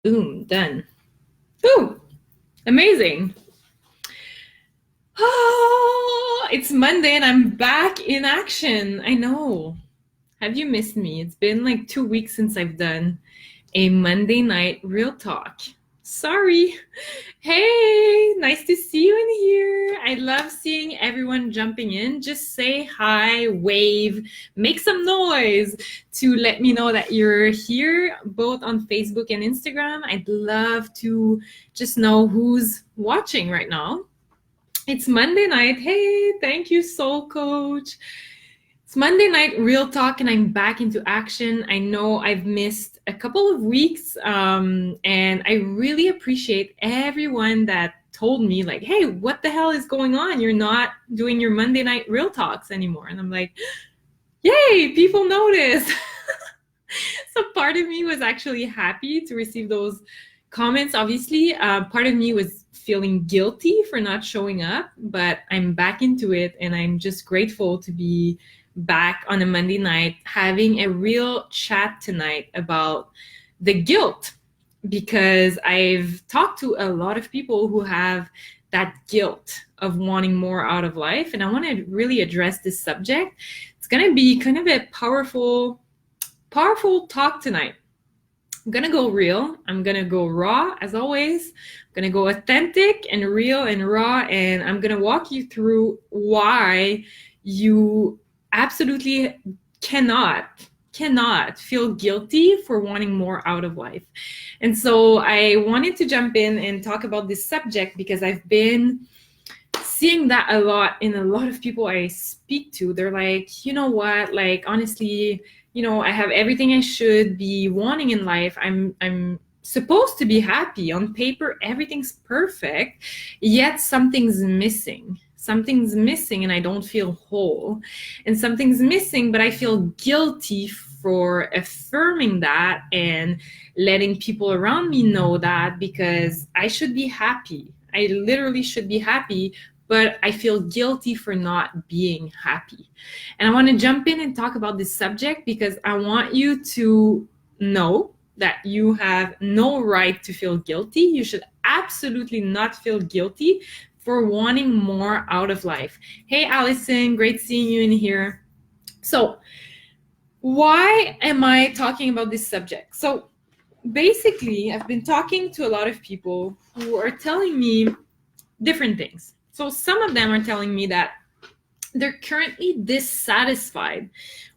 Boom, done. Boom, amazing. Oh, it's Monday and I'm back in action. I know. Have you missed me? It's been like 2 weeks since I've done a Monday night real talk. Sorry. Hey, nice to see you in here. I love seeing everyone jumping in. Just say hi, wave, make some noise to let me know that you're here, both on Facebook and Instagram. I'd love to just know who's watching right now. It's Monday night. Hey, thank you, Soul Coach. It's Monday night real talk, and I'm back into action. I know I've missed a couple of weeks, and I really appreciate everyone that told me, like, hey, what the hell is going on? You're not doing your Monday night real talks anymore. And I'm like, yay, people notice. So part of me was actually happy to receive those comments. Obviously, part of me was feeling guilty for not showing up, but I'm back into it, and I'm just grateful to be back on a Monday night having a real chat tonight about the guilt, because I've talked to a lot of people who have that guilt of wanting more out of life, and I want to really address this subject. It's going to be kind of a powerful talk tonight. I'm gonna go real. I'm gonna go raw as always. I'm gonna go authentic and real and raw, and I'm gonna walk you through why you absolutely cannot feel guilty for wanting more out of life. And so I wanted to jump in and talk about this subject because I've been seeing that a lot in a lot of people I speak to. They're like, you know what, like, honestly, I have everything I should be wanting in life. I'm supposed to be happy. On paper, everything's perfect, yet something's missing. Something's missing and I don't feel whole. And something's missing, but I feel guilty for affirming that and letting people around me know that, because I should be happy. I literally should be happy, but I feel guilty for not being happy. And I want to jump in and talk about this subject because I want you to know that you have no right to feel guilty. You should absolutely not feel guilty for wanting more out of life. Hey, Allison, great seeing you in here. So, why am I talking about this subject? So, basically, I've been talking to a lot of people who are telling me different things. So some of them are telling me that they're currently dissatisfied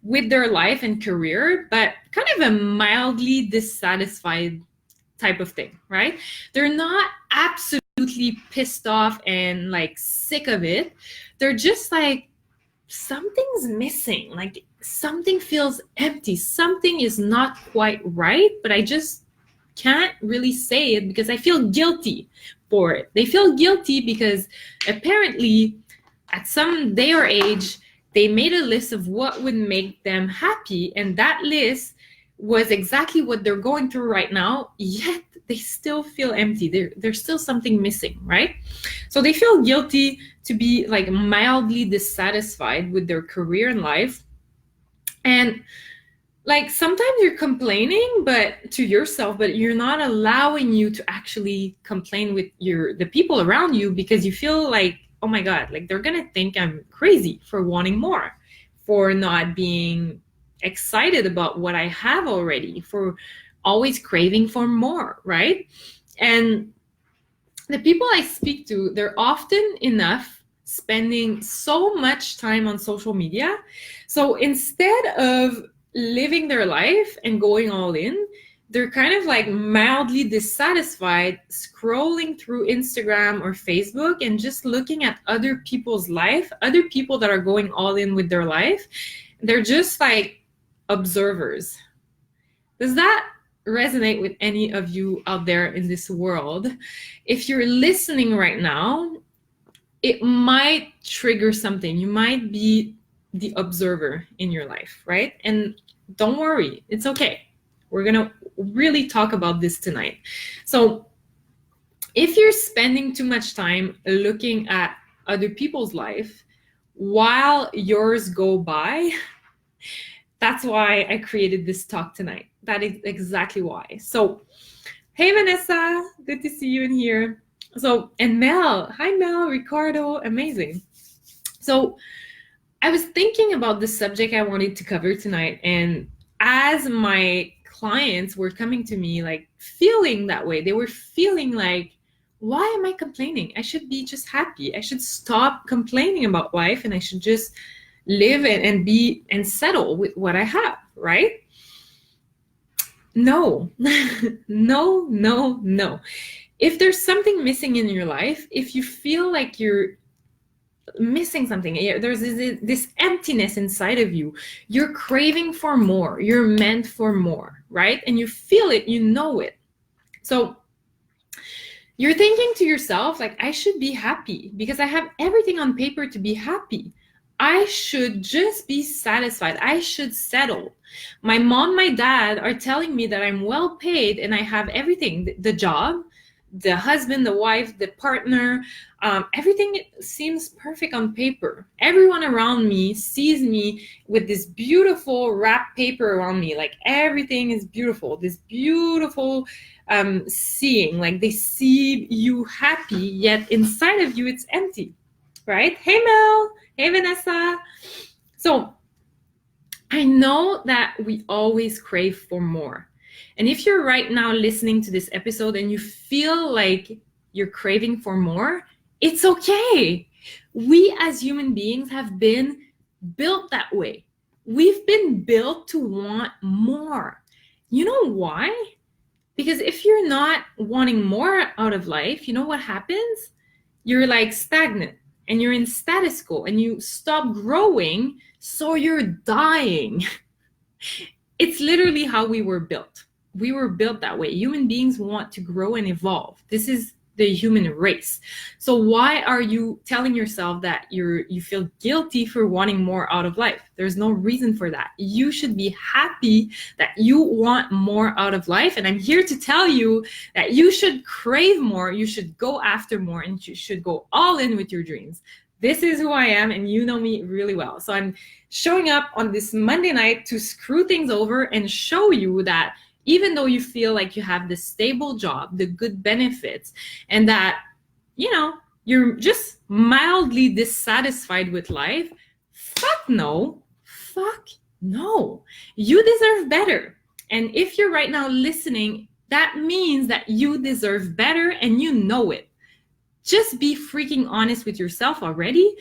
with their life and career, but kind of a mildly dissatisfied type of thing, right? They're not absolutely pissed off and like sick of it. They're just like, something's missing. Like something feels empty. Something is not quite right, but I just can't really say it because I feel guilty for it. They feel guilty because apparently at some day or age, they made a list of what would make them happy. And that list was exactly what they're going through right now, yet they still feel empty. There's still something missing, right? So they feel guilty to be like mildly dissatisfied with their career and life. And like sometimes you're complaining but to yourself, but you're not allowing you to actually complain with the people around you, because you feel like, oh my god, like they're gonna think I'm crazy for wanting more, for not being excited about what I have already, for always craving for more, right? And the people I speak to, they're often enough spending so much time on social media. So instead of living their life and going all in, they're kind of like mildly dissatisfied, scrolling through Instagram or Facebook and just looking at other people's life, other people that are going all in with their life. They're just like observers. Does that resonate with any of you out there in this world? If you're listening right now, it might trigger something. You might be the observer in your life, right? And don't worry, it's okay. We're gonna really talk about this tonight. So if you're spending too much time looking at other people's life while yours go by, that's why I created this talk tonight. That is exactly why. So Hey, Vanessa. Good to see you in here. So, and Mel. Hi, Mel. Ricardo. Amazing. So, I was thinking about the subject I wanted to cover tonight. And as my clients were coming to me, like feeling that way, they were feeling like, why am I complaining? I should be just happy. I should stop complaining about life and I should just live and be and settle with what I have, right? No, no. If there's something missing in your life, if you feel like you're missing something, there's this emptiness inside of you, you're craving for more, you're meant for more, right? And you feel it, you know it. So you're thinking to yourself, like, I should be happy because I have everything on paper to be happy. I should just be satisfied. I should settle. My mom, my dad are telling me that I'm well paid and I have everything, the job, the husband, the wife, the partner, everything seems perfect on paper. Everyone around me sees me with this beautiful wrap paper around me. Like everything is beautiful, this beautiful seeing, like they see you happy, yet inside of you it's empty, right? Hey, Mel. Hey, Vanessa. So I know that we always crave for more. And if you're right now listening to this episode and you feel like you're craving for more, it's okay. We as human beings have been built that way. We've been built to want more. You know why? Because if you're not wanting more out of life, you know what happens? You're like stagnant and you're in status quo and you stop growing, so you're dying. It's literally how we were built. We were built that way. Human beings want to grow and evolve. This is the human race. So why are you telling yourself that you feel guilty for wanting more out of life? There's no reason for that. You should be happy that you want more out of life. And I'm here to tell you that you should crave more, you should go after more, and you should go all in with your dreams. This is who I am, and you know me really well. So I'm showing up on this Monday night to screw things over and show you that even though you feel like you have the stable job, the good benefits, and that, you know, you're just mildly dissatisfied with life, fuck no. You deserve better. And if you're right now listening, that means that you deserve better and you know it. Just be freaking honest with yourself already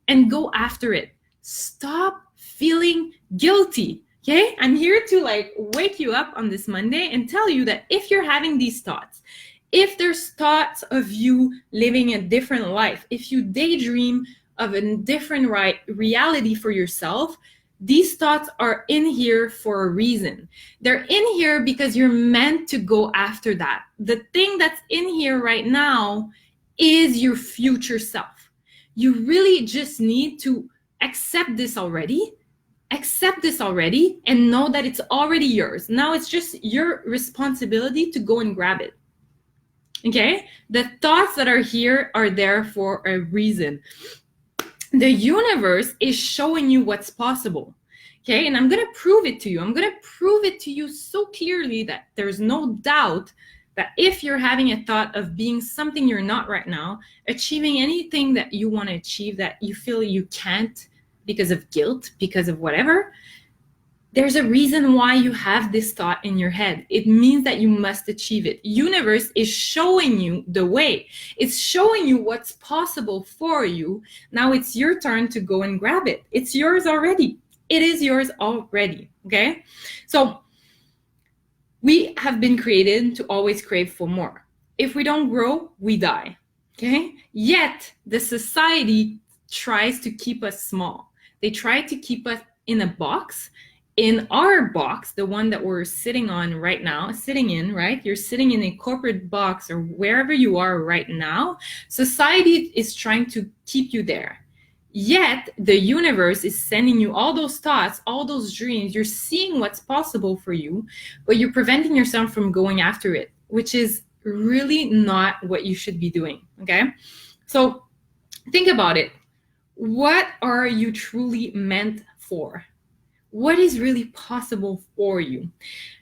and go after it. Stop feeling guilty. Okay, I'm here to like wake you up on this Monday and tell you that if you're having these thoughts, if there's thoughts of you living a different life, if you daydream of a different reality for yourself, these thoughts are in here for a reason. They're in here because you're meant to go after that. The thing that's in here right now is your future self. You really just need to accept this already and know that it's already yours. Now it's just your responsibility to go and grab it. Okay? The thoughts that are here are there for a reason. The universe is showing you what's possible. Okay? And I'm going to prove it to you. I'm going to prove it to you so clearly that there's no doubt that if you're having a thought of being something you're not right now, achieving anything that you want to achieve that you feel you can't, because of guilt, because of whatever, there's a reason why you have this thought in your head. It means that you must achieve it. Universe is showing you the way. It's showing you what's possible for you. Now it's your turn to go and grab it. It's yours already. It is yours already, okay? So we have been created to always crave for more. If we don't grow, we die, okay? Yet the society tries to keep us small. They try to keep us in a box. In our box, the one that we're sitting on right now, right? You're sitting in a corporate box or wherever you are right now. Society is trying to keep you there. Yet the universe is sending you all those thoughts, all those dreams. You're seeing what's possible for you, but you're preventing yourself from going after it, which is really not what you should be doing, okay? So think about it. What are you truly meant for? what is really possible for you.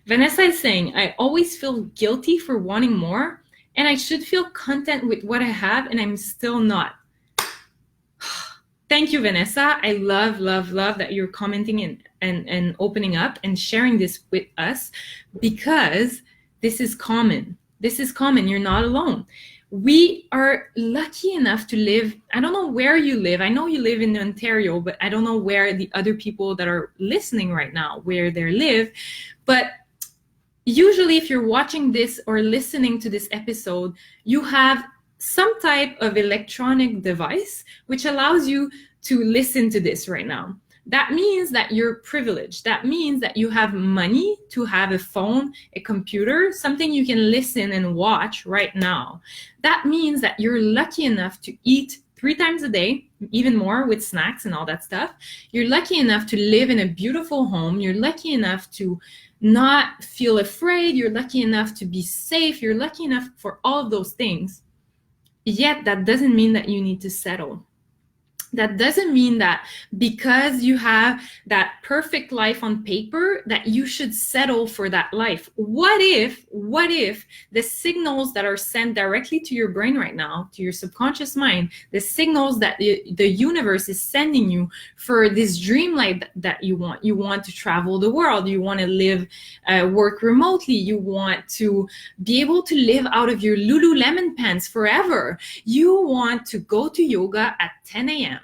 Vanessa is saying, I always feel guilty for wanting more, and I should feel content with what I have, and I'm still not. Thank you, Vanessa. I love, love, love that you're commenting and opening up and sharing this with us, because this is common. This is common. You're not alone. We are lucky enough to live. I don't know where you live. I know you live in Ontario, but I don't know where the other people that are listening right now, where they live. But usually if you're watching this or listening to this episode, you have some type of electronic device which allows you to listen to this right now. That means that you're privileged. That means that you have money to have a phone, a computer, something you can listen and watch right now. That means that you're lucky enough to eat 3 times a day, even more with snacks and all that stuff. You're lucky enough to live in a beautiful home. You're lucky enough to not feel afraid. You're lucky enough to be safe. You're lucky enough for all of those things. Yet that doesn't mean that you need to settle. That doesn't mean that because you have that perfect life on paper that you should settle for that life. What if the signals that are sent directly to your brain right now, to your subconscious mind, the signals that the universe is sending you for this dream life that you want to travel the world, you want to live, work remotely, you want to be able to live out of your Lululemon pants forever, you want to go to yoga at 10 a.m.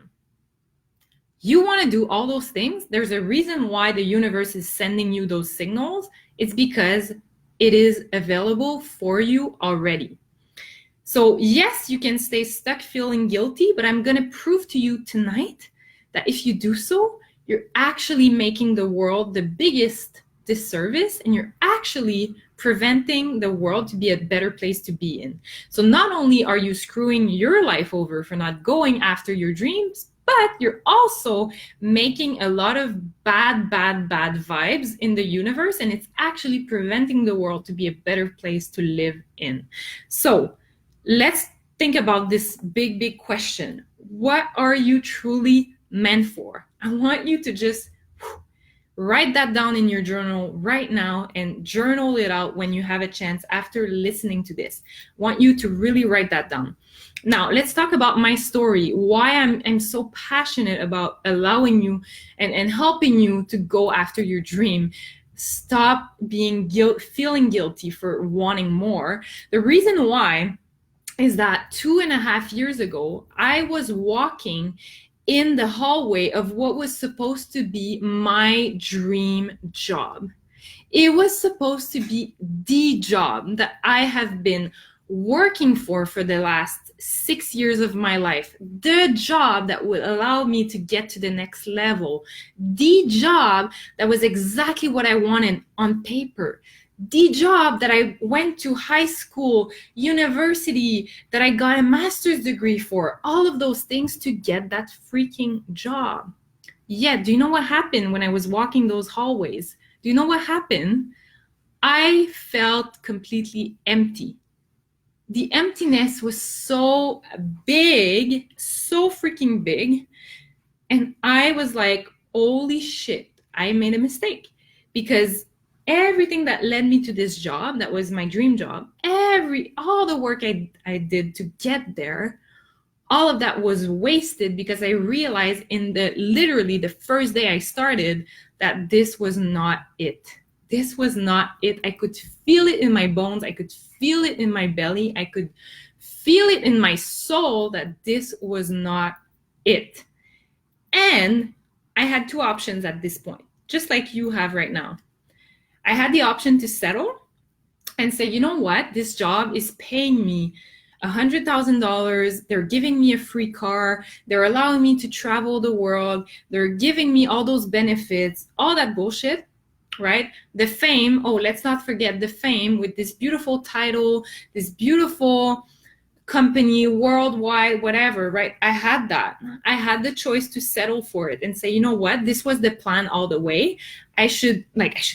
You want to do all those things. There's a reason why the universe is sending you those signals. It's because it is available for you already. So yes, you can stay stuck feeling guilty, but I'm going to prove to you tonight that if you do so, you're actually making the world the biggest disservice, and you're actually preventing the world to be a better place to be in. So not only are you screwing your life over for not going after your dreams, but you're also making a lot of bad vibes in the universe, and it's actually preventing the world to be a better place to live in. So let's think about this big question. What are you truly meant for? I want you to just write that down in your journal right now and journal it out when you have a chance after listening to this. I want you to really write that down. Now, let's talk about my story, why I'm so passionate about allowing you and helping you to go after your dream. Stop feeling guilty for wanting more. The reason why is that 2.5 years ago, I was walking in the hallway of what was supposed to be my dream job. It was supposed to be the job that I have been working for the last 6 years of my life, the job that would allow me to get to the next level, the job that was exactly what I wanted on paper, the job that I went to high school, university, that I got a master's degree for, all of those things to get that freaking job. Yet, do you know what happened when I was walking those hallways? Do you know what happened? I felt completely empty. The emptiness was so big, so freaking big. And I was like, holy shit, I made a mistake. Because everything that led me to this job, that was my dream job, all the work I did to get there, all of that was wasted because I realized literally the first day I started that this was not it. This was not it. I could feel it in my bones. I could feel it in my belly. I could feel it in my soul that this was not it. And I had 2 options at this point, just like you have right now. I had the option to settle and say, you know what? This job is paying me $100,000. They're giving me a free car. They're allowing me to travel the world. They're giving me all those benefits, all that bullshit. Right? The fame, let's not forget the fame with this beautiful title, this beautiful company, worldwide, whatever, right? I had that. I had the choice to settle for it and say, you know what? This was the plan all the way. I should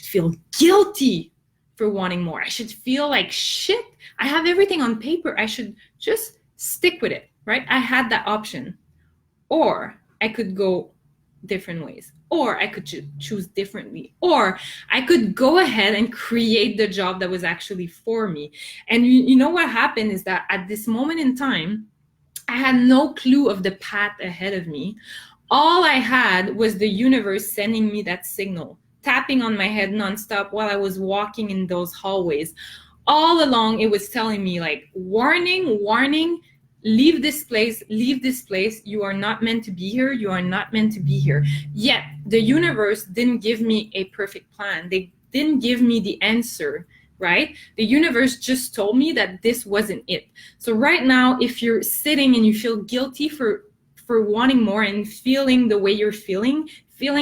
feel guilty for wanting more. I should feel like shit. I have everything on paper. I should just stick with it, right? I had that option. Or I could go, different ways, or I could choose differently, or I could go ahead and create the job that was actually for me. And you know what happened is that at this moment in time, I had no clue of the path ahead of me. All I had was the universe sending me that signal, tapping on my head nonstop while I was walking in those hallways. All along, it was telling me, like, warning, warning, leave this place, leave this place. You are not meant to be here. You are not meant to be here. Yet, the universe didn't give me a perfect plan. They didn't give me the answer, right? The universe just told me that this wasn't it. So right now, if you're sitting and you feel guilty for wanting more and feeling the way you're feeling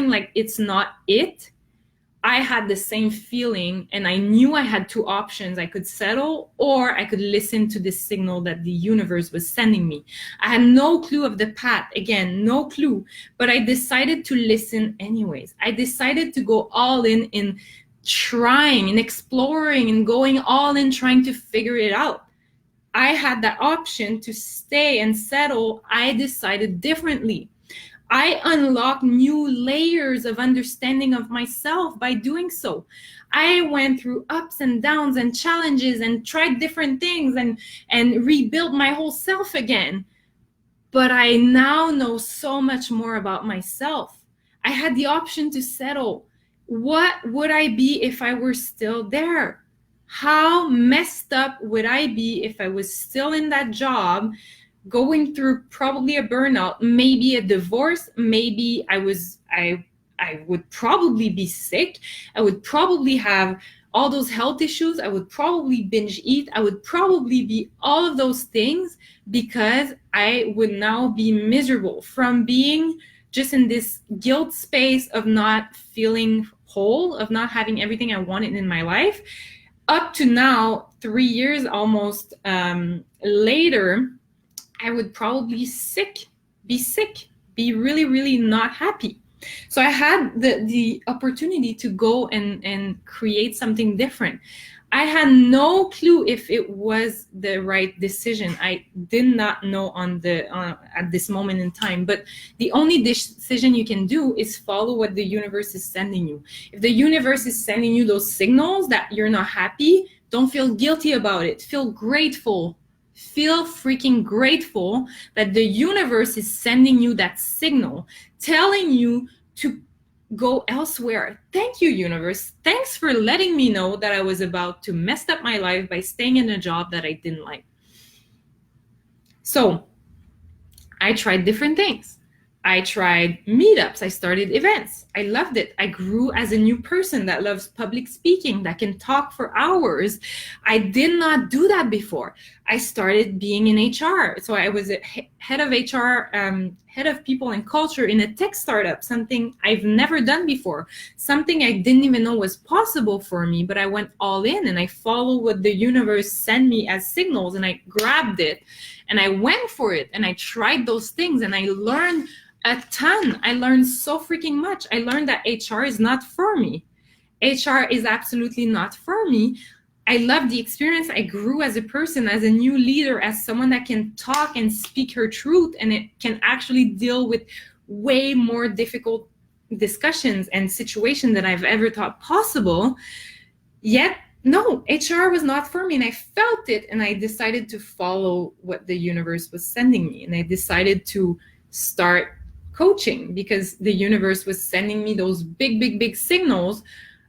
like it's not it, I had the same feeling, and I knew I had two options. I could settle, or I could listen to this signal that the universe was sending me. I had no clue of the path, again, no clue, but I decided to listen anyways. I decided to go all in trying and exploring and going all in, trying to figure it out. I had that option to stay and settle. I decided differently. I unlocked new layers of understanding of myself by doing so. I went through ups and downs and challenges and tried different things and rebuilt my whole self again. But I now know so much more about myself. I had the option to settle. What would I be if I were still there? How messed up would I be if I was still in that job, going through probably a burnout, maybe a divorce, maybe I would probably be sick. I would probably have all those health issues. I would probably binge eat. I would probably be all of those things because I would now be miserable from being just in this guilt space of not feeling whole, of not having everything I wanted in my life. Up to now, 3 years almost later, I would probably be sick, be really, really not happy. So I had the opportunity to go and create something different. I had no clue if it was the right decision. I did not know at this moment in time. But the only decision you can do is follow what the universe is sending you. If the universe is sending you those signals that you're not happy, don't feel guilty about it. Feel grateful. Feel freaking grateful that the universe is sending you that signal, telling you to go elsewhere. Thank you, universe. Thanks for letting me know that I was about to mess up my life by staying in a job that I didn't like. So I tried different things. I tried meetups. I started events. I loved it. I grew as a new person that loves public speaking, that can talk for hours. I did not do that before. I started being in HR. So I was a head of HR, head of people and culture in a tech startup, something I've never done before, something I didn't even know was possible for me, but I went all in and I followed what the universe sent me as signals, and I grabbed it and I went for it and I tried those things and I learned a ton. I learned so freaking much. I learned that HR is not for me. HR is absolutely not for me. I love the experience. I grew as a person, as a new leader, as someone that can talk and speak her truth, and it can actually deal with way more difficult discussions and situations than I've ever thought possible. Yet, no, HR was not for me, and I felt it, and I decided to follow what the universe was sending me, and I decided to start coaching because the universe was sending me those big signals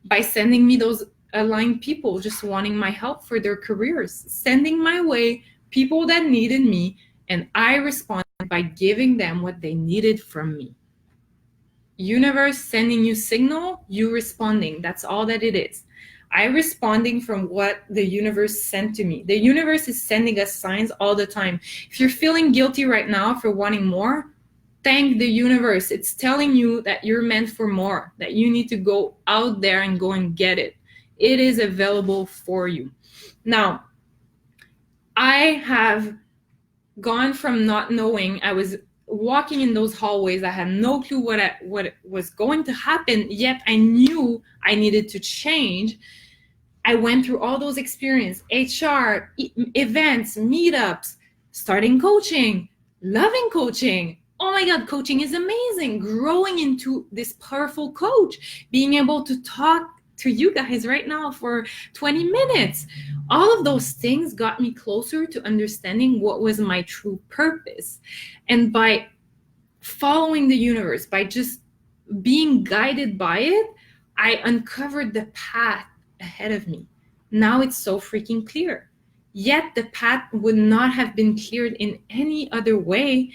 by sending me those aligned people just wanting my help for their careers, sending my way people that needed me, and I responded by giving them what they needed from me. Universe sending you signal, you responding. That's all that it is. I responding from what the universe sent to me. The universe is sending us signs all the time. If you're feeling guilty right now for wanting more, thank the universe. It's telling you that you're meant for more, that you need to go out there and go and get it. It is available for you. Now, I have gone from not knowing. I was walking in those hallways. I had no clue what was going to happen, yet I knew I needed to change. I went through all those experiences, HR, events, meetups, starting coaching, loving coaching, oh my God, coaching is amazing. Growing into this powerful coach, being able to talk to you guys right now for 20 minutes. All of those things got me closer to understanding what was my true purpose. And by following the universe, by just being guided by it, I uncovered the path ahead of me. Now it's so freaking clear. Yet the path would not have been cleared in any other way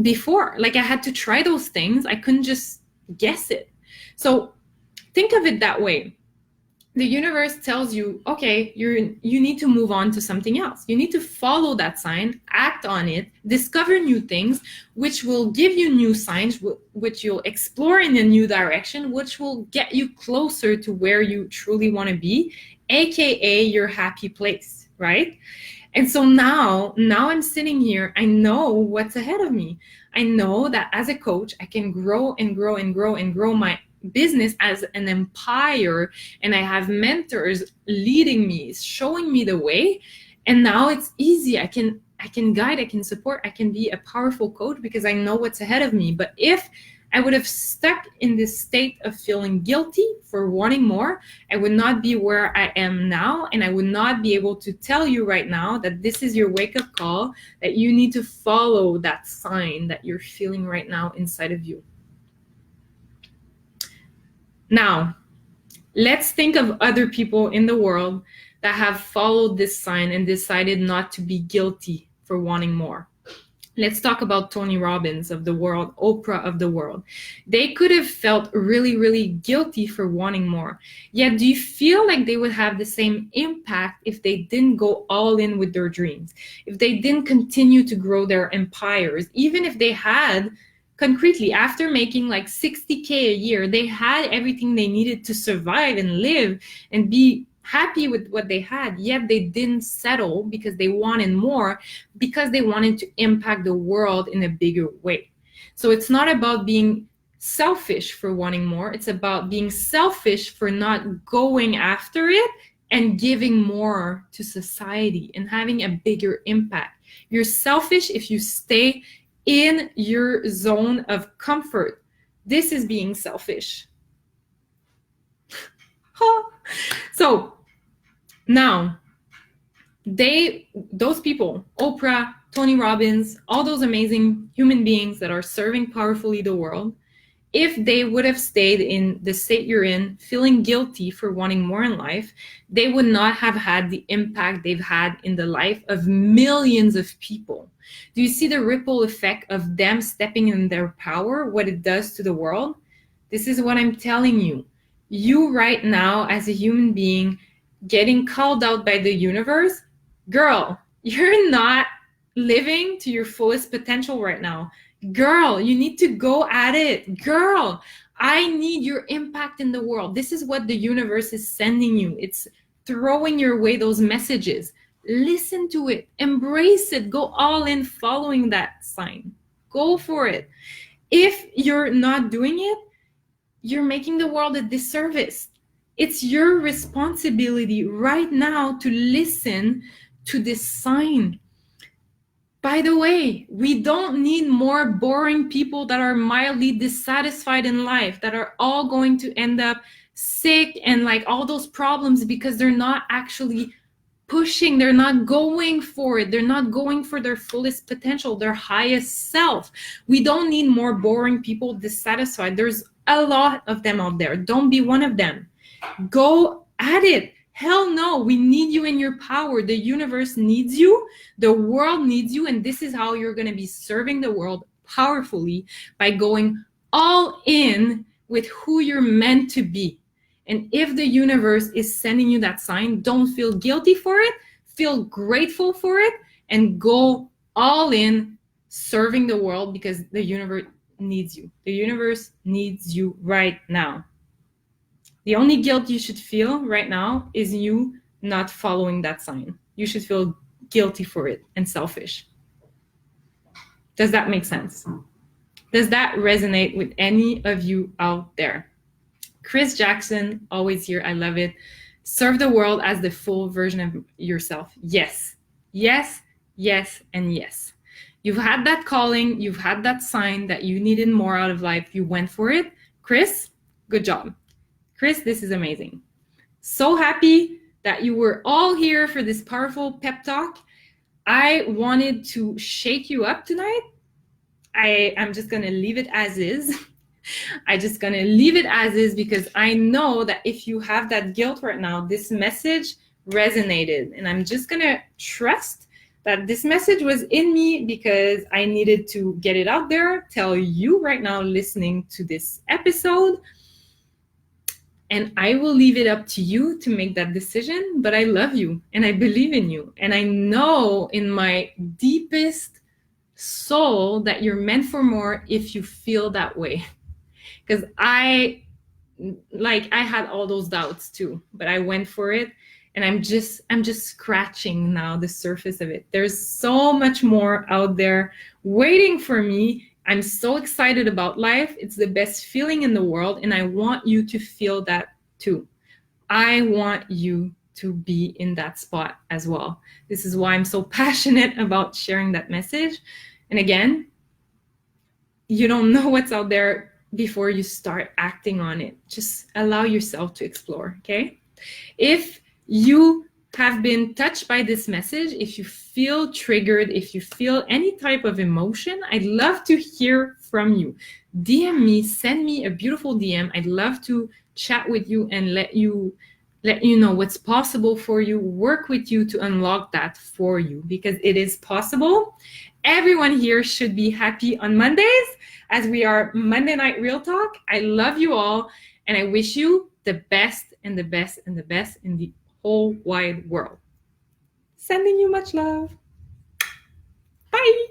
before. Like, I had to try those things. I couldn't just guess it. So think of it that way. The universe tells you, okay, you need to move on to something else. You need to follow that sign, act on it, discover new things, which will give you new signs, which you'll explore in a new direction, which will get you closer to where you truly want to be, aka your happy place, right? And so now I'm sitting here. I know what's ahead of me. I know that as a coach, I can grow and grow and grow and grow my business as an empire, and I have mentors leading me, showing me the way. And now it's easy. I can guide, I can support, I can be a powerful coach because I know what's ahead of me. But if I would have stuck in this state of feeling guilty for wanting more, I would not be where I am now, and I would not be able to tell you right now that this is your wake-up call, that you need to follow that sign that you're feeling right now inside of you. Now, let's think of other people in the world that have followed this sign and decided not to be guilty for wanting more. Let's talk about Tony Robbins of the world, Oprah of the world. They could have felt really, really guilty for wanting more. Yet, do you feel like they would have the same impact if they didn't go all in with their dreams? If they didn't continue to grow their empires, even if they had concretely, after making like 60K a year, they had everything they needed to survive and live and be happy with what they had, yet they didn't settle because they wanted more, because they wanted to impact the world in a bigger way. So it's not about being selfish for wanting more. It's about being selfish for not going after it and giving more to society and having a bigger impact. You're selfish if you stay in your zone of comfort. This is being selfish. So now, those people, Oprah, Tony Robbins, all those amazing human beings that are serving powerfully the world, if they would have stayed in the state you're in, feeling guilty for wanting more in life, they would not have had the impact they've had in the life of millions of people. Do you see the ripple effect of them stepping in their power, what it does to the world? This is what I'm telling you. You right now, as a human being, getting called out by the universe, girl, you're not living to your fullest potential right now. Girl, you need to go at it. Girl, I need your impact in the world. This is what the universe is sending you. It's throwing your way those messages. Listen to it, embrace it, go all in following that sign. Go for it. If you're not doing it, you're making the world a disservice. It's your responsibility right now to listen to this sign. By the way, we don't need more boring people that are mildly dissatisfied in life, that are all going to end up sick and like all those problems because they're not actually pushing, they're not going for it, they're not going for their fullest potential, their highest self. We don't need more boring people dissatisfied. There's a lot of them out there. Don't be one of them. Go at it. Hell no, we need you in your power. The universe needs you. The world needs you. And this is how you're going to be serving the world powerfully, by going all in with who you're meant to be. And if the universe is sending you that sign, don't feel guilty for it. Feel grateful for it and go all in serving the world, because the universe needs you. The universe needs you right now. The only guilt you should feel right now is you not following that sign. You should feel guilty for it and selfish. Does that make sense? Does that resonate with any of you out there? Chris Jackson, always here. I love it. Serve the world as the full version of yourself. Yes, yes, yes, and yes. You've had that calling, you've had that sign that you needed more out of life. You went for it. Chris, good job. Chris, this is amazing. So happy that you were all here for this powerful pep talk. I wanted to shake you up tonight. I'm just going to leave it as is. I'm just going to leave it as is because I know that if you have that guilt right now, this message resonated. And I'm just going to trust that this message was in me because I needed to get it out there, tell you right now listening to this episode. And I will leave it up to you to make that decision. But I love you and I believe in you. And I know in my deepest soul that you're meant for more if you feel that way. Because I had all those doubts too, but I went for it. And I'm just scratching now the surface of it. There's so much more out there waiting for me. I'm so excited about life. It's the best feeling in the world. And I want you to feel that too. I want you to be in that spot as well. This is why I'm so passionate about sharing that message. And again, you don't know what's out there before you start acting on it. Just allow yourself to explore, okay? If you have been touched by this message, if you feel triggered, if you feel any type of emotion, I'd love to hear from you. DM me, send me a beautiful DM. I'd love to chat with you and let you know what's possible for you, work with you to unlock that for you because it is possible. Everyone here should be happy on Mondays as we are Monday Night Real Talk. I love you all and I wish you the best and the best and the best in the whole wide world. Sending you much love. Bye.